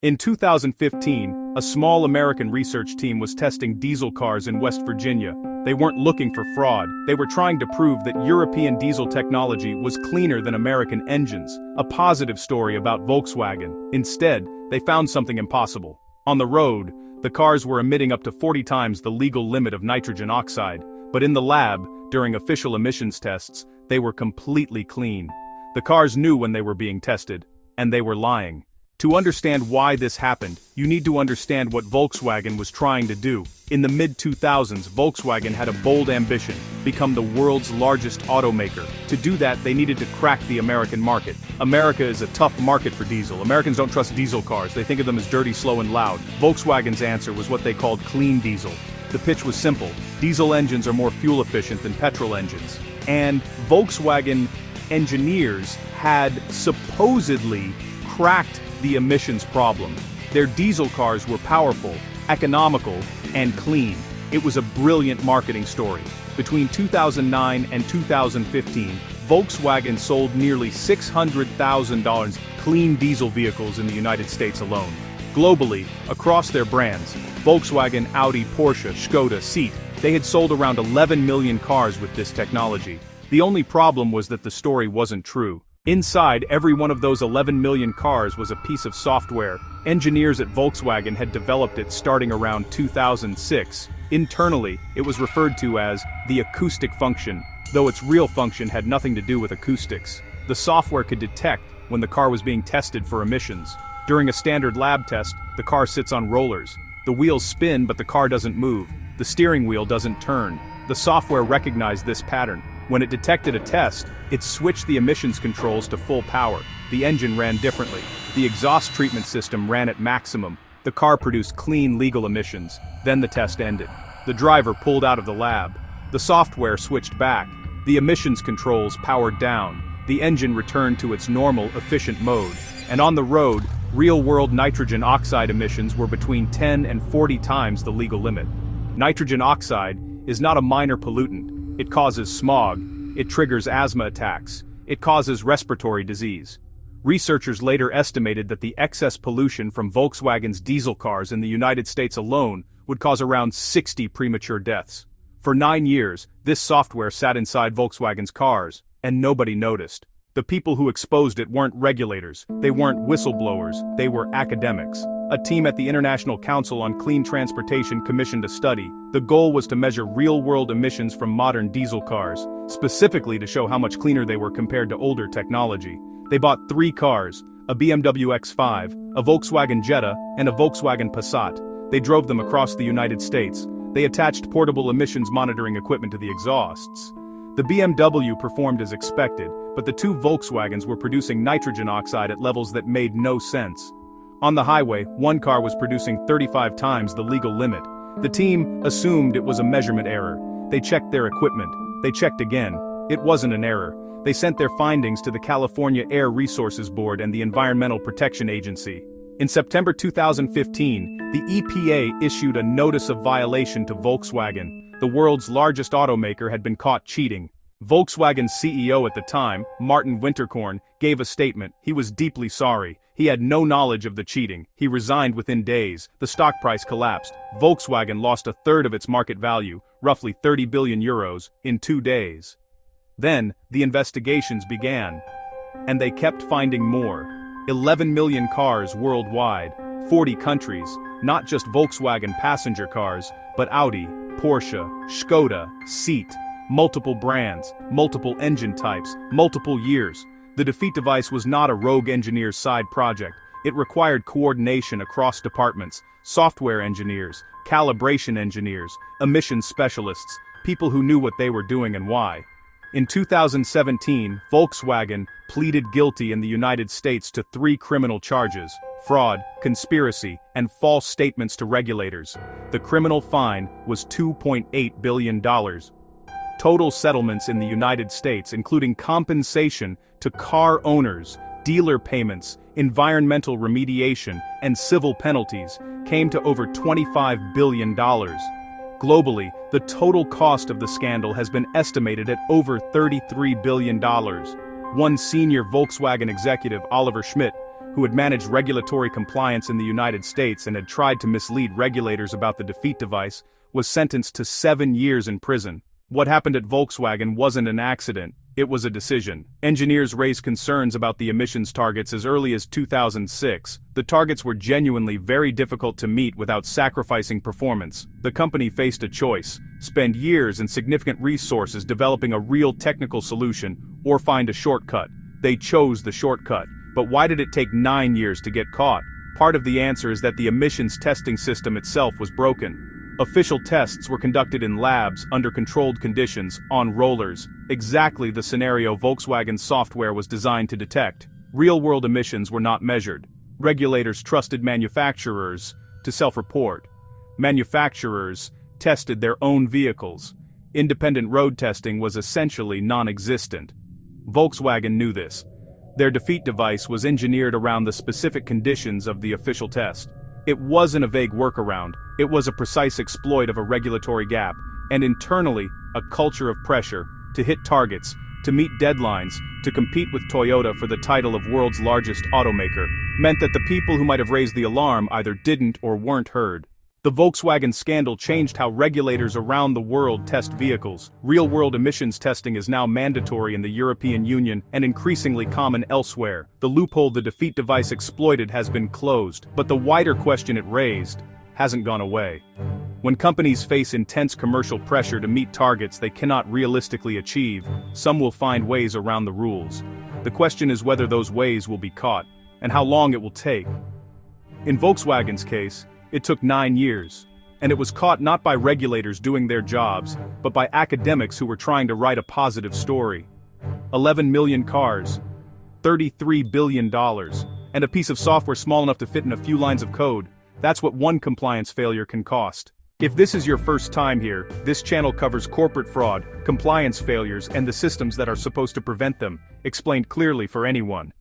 In 2015, a small American research team was testing diesel cars in West Virginia. They weren't looking for fraud, they were trying to prove that European diesel technology was cleaner than American engines, a positive story about Volkswagen. Instead, they found something impossible. On the road, the cars were emitting up to 40 times the legal limit of nitrogen oxide, but in the lab, during official emissions tests, they were completely clean. The cars knew when they were being tested, and they were lying. To understand why this happened, you need to understand what Volkswagen was trying to do. In the mid-2000s, Volkswagen had a bold ambition: become the world's largest automaker. To do that, they needed to crack the American market. America is a tough market for diesel. Americans don't trust diesel cars. They think of them as dirty, slow, and loud. Volkswagen's answer was what they called clean diesel. The pitch was simple: diesel engines are more fuel efficient than petrol engines. And Volkswagen engineers had supposedly cracked the emissions problem. Their diesel cars were powerful, economical, and clean. It was a brilliant marketing story. Between 2009 and 2015, Volkswagen sold nearly $600,000 clean diesel vehicles in the United States alone. Globally, across their brands, Volkswagen, Audi, Porsche, Skoda, Seat, they had sold around 11 million cars with this technology. The only problem was that the story wasn't true. Inside every one of those 11 million cars was a piece of software. Engineers at Volkswagen had developed it starting around 2006. Internally, it was referred to as the acoustic function, though its real function had nothing to do with acoustics. The software could detect when the car was being tested for emissions. During a standard lab test, the car sits on rollers. The wheels spin, but the car doesn't move. The steering wheel doesn't turn. The software recognized this pattern. When it detected a test, it switched the emissions controls to full power. The engine ran differently. The exhaust treatment system ran at maximum. The car produced clean, legal emissions. Then the test ended. The driver pulled out of the lab. The software switched back. The emissions controls powered down. The engine returned to its normal, efficient mode. And on the road, real-world nitrogen oxide emissions were between 10 and 40 times the legal limit. Nitrogen oxide is not a minor pollutant. It causes smog, it triggers asthma attacks, it causes respiratory disease. Researchers later estimated that the excess pollution from Volkswagen's diesel cars in the United States alone would cause around 60 premature deaths. For 9 years, this software sat inside Volkswagen's cars, and nobody noticed. The people who exposed it weren't regulators, they weren't whistleblowers, they were academics. A team at the International Council on Clean Transportation commissioned a study. The goal was to measure real-world emissions from modern diesel cars, specifically to show how much cleaner they were compared to older technology. They bought 3 cars, a BMW X5, a Volkswagen Jetta, and a Volkswagen Passat. They drove them across the United States. They attached portable emissions monitoring equipment to the exhausts. The BMW performed as expected, but the 2 Volkswagens were producing nitrogen oxide at levels that made no sense. On the highway, one car was producing 35 times the legal limit. The team assumed it was a measurement error. They checked their equipment. They checked again. It wasn't an error. They sent their findings to the California Air Resources Board and the Environmental Protection Agency. In September 2015, the EPA issued a notice of violation to Volkswagen. The world's largest automaker had been caught cheating. Volkswagen's CEO at the time, Martin Winterkorn, gave a statement. He was deeply sorry. He had no knowledge of the cheating. He resigned within days. The stock price collapsed. Volkswagen lost a third of its market value, roughly 30 billion euros, in 2 days. Then, the investigations began. And they kept finding more. 11 million cars worldwide, 40 countries, not just Volkswagen passenger cars, but Audi, Porsche, Skoda, Seat, multiple brands, multiple engine types, multiple years. The defeat device was not a rogue engineer's side project. It required coordination across departments, software engineers, calibration engineers, emissions specialists, people who knew what they were doing and why. In 2017, Volkswagen pleaded guilty in the United States to 3 criminal charges: fraud, conspiracy, and false statements to regulators. The criminal fine was $2.8 billion. Total settlements in the United States, including compensation to car owners, dealer payments, environmental remediation, and civil penalties, came to over $25 billion. Globally, the total cost of the scandal has been estimated at over $33 billion. One senior Volkswagen executive, Oliver Schmidt, who had managed regulatory compliance in the United States and had tried to mislead regulators about the defeat device, was sentenced to 7 years in prison. What happened at Volkswagen wasn't an accident, it was a decision. Engineers raised concerns about the emissions targets as early as 2006. The targets were genuinely very difficult to meet without sacrificing performance. The company faced a choice: spend years and significant resources developing a real technical solution, or find a shortcut. They chose the shortcut. But why did it take 9 years to get caught? Part of the answer is that the emissions testing system itself was broken. Official tests were conducted in labs, under controlled conditions, on rollers, exactly the scenario Volkswagen's software was designed to detect. Real-world emissions were not measured. Regulators trusted manufacturers to self-report. Manufacturers tested their own vehicles. Independent road testing was essentially non-existent. Volkswagen knew this. Their defeat device was engineered around the specific conditions of the official test. It wasn't a vague workaround, it was a precise exploit of a regulatory gap, and internally, a culture of pressure, to hit targets, to meet deadlines, to compete with Toyota for the title of world's largest automaker, meant that the people who might have raised the alarm either didn't or weren't heard. The Volkswagen scandal changed how regulators around the world test vehicles. Real-world emissions testing is now mandatory in the European Union and increasingly common elsewhere. The loophole the defeat device exploited has been closed, but the wider question it raised hasn't gone away. When companies face intense commercial pressure to meet targets they cannot realistically achieve, some will find ways around the rules. The question is whether those ways will be caught, and how long it will take. In Volkswagen's case, it took 9 years, and it was caught not by regulators doing their jobs, but by academics who were trying to write a positive story. 11 million cars, $33 billion, and a piece of software small enough to fit in a few lines of code. That's what one compliance failure can cost. If this is your first time here, this channel covers corporate fraud, compliance failures, and the systems that are supposed to prevent them, explained clearly for anyone.